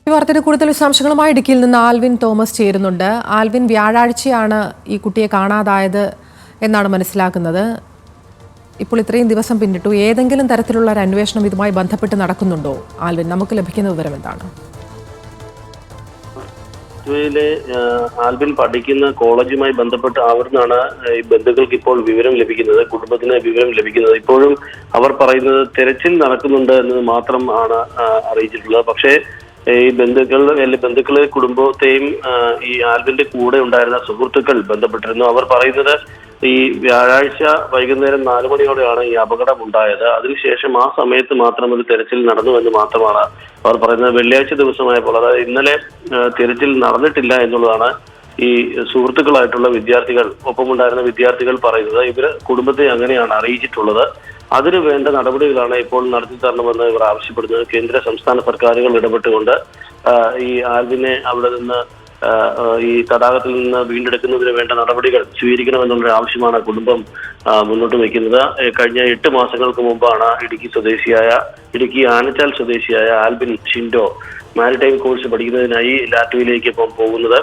ഈ വാർത്തയുടെ കൂടുതൽ വിശദാംശങ്ങളുമായി ഇടുക്കിയിൽ നിന്ന് ആൽവിൻ തോമസ് ചേരുന്നുണ്ട്. ആൽവിൻ, വ്യാഴാഴ്ചയാണ് ഈ കുട്ടിയെ കാണാതായത് എന്നാണ് മനസ്സിലാക്കുന്നത്. ഇപ്പോൾ ഇത്രയും ദിവസം പിന്നിട്ടു. ഏതെങ്കിലും തരത്തിലുള്ള ഒരു അന്വേഷണം ഇതുമായി ബന്ധപ്പെട്ട് നടക്കുന്നുണ്ടോ? ആൽവിൻ, നമുക്ക് ലഭിക്കുന്ന വിവരം എന്താണ്? ആൽവിൻ പഠിക്കുന്ന കോളേജുമായി ബന്ധപ്പെട്ട് അവിടുന്നാണ് ഈ ബന്ധുക്കൾക്ക് ഇപ്പോൾ വിവരം ലഭിക്കുന്നത്, കുടുംബത്തിന് വിവരം ലഭിക്കുന്നത്. ഇപ്പോഴും അവർ പറയുന്നത് തെരച്ചിൽ നടക്കുന്നുണ്ട് എന്നത് മാത്രമാണ് അറിയിച്ചിട്ടുള്ളത്. പക്ഷേ ഈ ബന്ധുക്കളെ കുടുംബത്തെയും ഈ ആൽവിന്റെ കൂടെ ഉണ്ടായിരുന്ന സുഹൃത്തുക്കൾ ബന്ധപ്പെട്ടിരുന്നു. അവർ പറയുന്നത് ഈ വ്യാഴാഴ്ച വൈകുന്നേരം 4 മണിയോടെയാണ് ഈ അപകടം ഉണ്ടായത്. അതിനുശേഷം ആ സമയത്ത് മാത്രം ഒരു തെരച്ചിൽ നടന്നു എന്ന് മാത്രമാണ് അവർ പറയുന്നത്. വെള്ളിയാഴ്ച ദിവസമായപ്പോൾ, അതായത് ഇന്നലെ തെരച്ചിൽ നടന്നിട്ടില്ല എന്നുള്ളതാണ് ഈ സുഹൃത്തുക്കളായിട്ടുള്ള വിദ്യാർത്ഥികൾ, ഒപ്പമുണ്ടായിരുന്ന വിദ്യാർത്ഥികൾ പറയുന്നത്. ഇവര് കുടുംബത്തെ അങ്ങനെയാണ് അറിയിച്ചിട്ടുള്ളത്. അതിന് വേണ്ട നടപടികളാണ് ഇപ്പോൾ നടത്തി തരണമെന്ന് ഇവർ ആവശ്യപ്പെടുന്നത്. കേന്ദ്ര സംസ്ഥാന സർക്കാരുകൾ ഇടപെട്ടുകൊണ്ട് ഈ ആൽവിനെ അവിടെ നിന്ന് ഈ തടാകത്തിൽ നിന്ന് വീണ്ടെടുക്കുന്നതിന് വേണ്ട നടപടികൾ സ്വീകരിക്കണമെന്നുള്ള ആവശ്യമാണ് കുടുംബം മുന്നോട്ട് വയ്ക്കുന്നത്. കഴിഞ്ഞ 8 മാസങ്ങൾക്ക് മുമ്പാണ് ഇടുക്കി ആനച്ചാൽ സ്വദേശിയായ ആൽവിൻ ഷിൻഡോ മാരിടൈം കോഴ്സ് പഠിക്കുന്നതിനായി ലാറ്റ്വിയയിലേക്ക് ഇപ്പം പോകുന്നത്.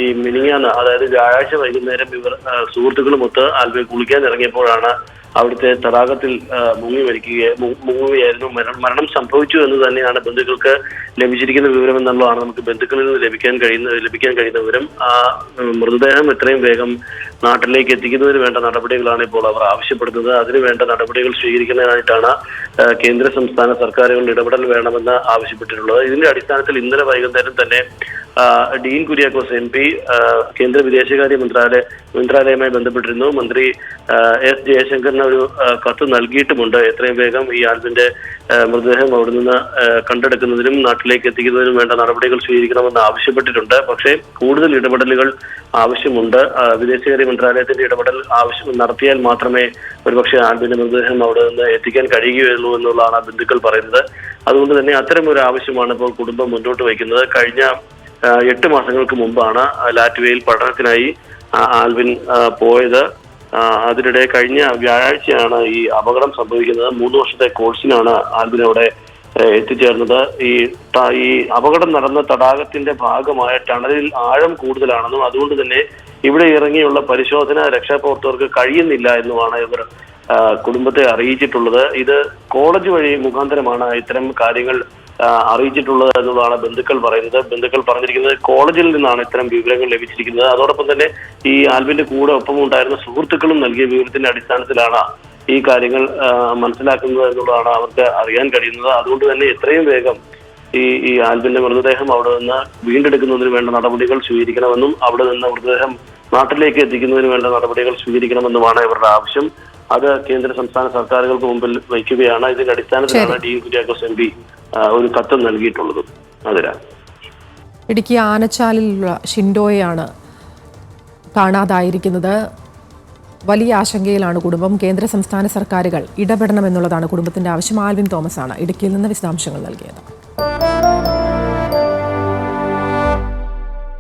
ഈ മിനിങ്ങാന്ന്, അതായത് വ്യാഴാഴ്ച വൈകുന്നേരം ഇവർ സുഹൃത്തുക്കളുമൊത്ത് ആൽവിൻ കുളിക്കാൻ ഇറങ്ങിയപ്പോഴാണ് അവിടുത്തെ തടാകത്തിൽ മുങ്ങുകയായിരുന്നു. മരണം സംഭവിച്ചു എന്ന് തന്നെയാണ് ബന്ധുക്കൾക്ക് ലഭിച്ചിരിക്കുന്ന വിവരം എന്നുള്ളതാണ് നമുക്ക് ബന്ധുക്കളിൽ നിന്ന് ലഭിക്കാൻ കഴിയുന്ന വിവരം. ആ മൃതദേഹം എത്രയും വേഗം നാട്ടിലേക്ക് എത്തിക്കുന്നതിന് വേണ്ട നടപടികളാണ് ഇപ്പോൾ അവർ ആവശ്യപ്പെടുന്നത്. അതിനു വേണ്ട നടപടികൾ സ്വീകരിക്കുന്നതിനായിട്ടാണ് കേന്ദ്ര സംസ്ഥാന സർക്കാരുകളുടെ ഇടപെടൽ വേണമെന്ന് ആവശ്യപ്പെട്ടിട്ടുള്ളത്. ഇതിന്റെ അടിസ്ഥാനത്തിൽ ഇന്നലെ വൈകുന്നേരം തന്നെ ഡീൻ കുര്യാക്കോസ് MP കേന്ദ്ര വിദേശകാര്യ മന്ത്രാലയവുമായി ബന്ധപ്പെട്ടിരുന്നു. മന്ത്രി S ജയശങ്കറിന് ഒരു കത്ത് നൽകിയിട്ടുമുണ്ട്. എത്രയും വേഗം ഈ ആൽവിന്റെ മൃതദേഹം അവിടെ നിന്ന് കണ്ടെടുക്കുന്നതിനും നാട്ടിലേക്ക് എത്തിക്കുന്നതിനും വേണ്ട നടപടികൾ സ്വീകരിക്കണമെന്ന് ആവശ്യപ്പെട്ടിട്ടുണ്ട്. പക്ഷേ കൂടുതൽ ഇടപെടലുകൾ ആവശ്യമുണ്ട്. വിദേശകാര്യ മന്ത്രാലയത്തിന്റെ ഇടപെടൽ നടത്തിയാൽ മാത്രമേ ഒരുപക്ഷെ ആൽവിന്റെ മൃതദേഹം അവിടെ നിന്ന് എത്തിക്കാൻ കഴിയുകയുള്ളൂ എന്നുള്ളതാണ് ബന്ധുക്കൾ പറയുന്നത്. അതുകൊണ്ട് തന്നെ അത്തരം ഒരു ആവശ്യമാണ് ഇപ്പോൾ കുടുംബം മുന്നോട്ട് വയ്ക്കുന്നത്. കഴിഞ്ഞ 8 മാസങ്ങൾക്ക് മുമ്പാണ് ലാറ്റ്വിയയിൽ പഠനത്തിനായി ആൽവിൻ പോയത്. അതിനിടെ കഴിഞ്ഞ വ്യാഴാഴ്ചയാണ് ഈ അപകടം സംഭവിക്കുന്നത്. 3 വർഷത്തെ കോഴ്സിനാണ് ആൽവിൻ അവിടെ എത്തിച്ചേർന്നത്. ഈ അപകടം നടന്ന തടാകത്തിന്റെ ഭാഗമായ ടണലിൽ ആഴം കൂടുതലാണെന്നും അതുകൊണ്ട് തന്നെ ഇവിടെ ഇറങ്ങിയുള്ള പരിശോധന രക്ഷാപ്രവർത്തകർക്ക് കഴിയുന്നില്ല എന്നുമാണ് ഇവർ കുടുംബത്തെ അറിയിച്ചിട്ടുള്ളത്. ഇത് കോളേജ് വഴി മുഖാന്തരമാണ് ഇത്തരം കാര്യങ്ങൾ അറിയിച്ചിട്ടുള്ളത് എന്നുള്ളതാണ് ബന്ധുക്കൾ പറയുന്നത്. ബന്ധുക്കൾ പറഞ്ഞിരിക്കുന്നത് കോളേജിൽ നിന്നാണ് ഇത്തരം വിവരങ്ങൾ ലഭിച്ചിരിക്കുന്നത്. അതോടൊപ്പം തന്നെ ഈ ആൽവിന്റെ കൂടെ ഒപ്പം ഉണ്ടായിരുന്ന സുഹൃത്തുക്കളും നൽകിയ വിവരത്തിന്റെ അടിസ്ഥാനത്തിലാണ് ഈ കാര്യങ്ങൾ മനസ്സിലാക്കുന്നത് എന്നുള്ളതാണ് അവർക്ക് അറിയാൻ കഴിയുന്നത്. അതുകൊണ്ട് തന്നെ എത്രയും വേഗം ഈ ആൽവിന്റെ മൃതദേഹം അവിടെ നിന്ന് വീണ്ടെടുക്കുന്നതിന് വേണ്ട നടപടികൾ സ്വീകരിക്കണമെന്നും അവിടെ നിന്ന് മൃതദേഹം നാട്ടിലേക്ക് എത്തിക്കുന്നതിന് വേണ്ട നടപടികൾ സ്വീകരിക്കണമെന്നുമാണ് ഇവരുടെ ആവശ്യം. അത് കേന്ദ്ര സംസ്ഥാന സർക്കാരുകൾക്ക് മുമ്പിൽ വയ്ക്കുകയാണ്. ഇതിന്റെ അടിസ്ഥാനത്തിലാണ് ഡീൻ കുര്യാക്കോസ് MP ഒരു കത്ത് നൽകിയിട്ടുള്ളത്. അതിലാണ് ഇടുക്കി ആനച്ചാലിലുള്ള ഷിൻഡോയെയാണ് കാണാതായിരിക്കുന്നത്. വലിയ ആശങ്കയിലാണ് കുടുംബം. കേന്ദ്ര സംസ്ഥാന സർക്കാരുകൾ ഇടപെടണമെന്നുള്ളതാണ് കുടുംബത്തിന്റെ ആവശ്യം. ആൽവിൻ തോമസ് ആണ് ഇടുക്കിയിൽ നിന്ന് വിശദാംശങ്ങൾ നൽകിയത്.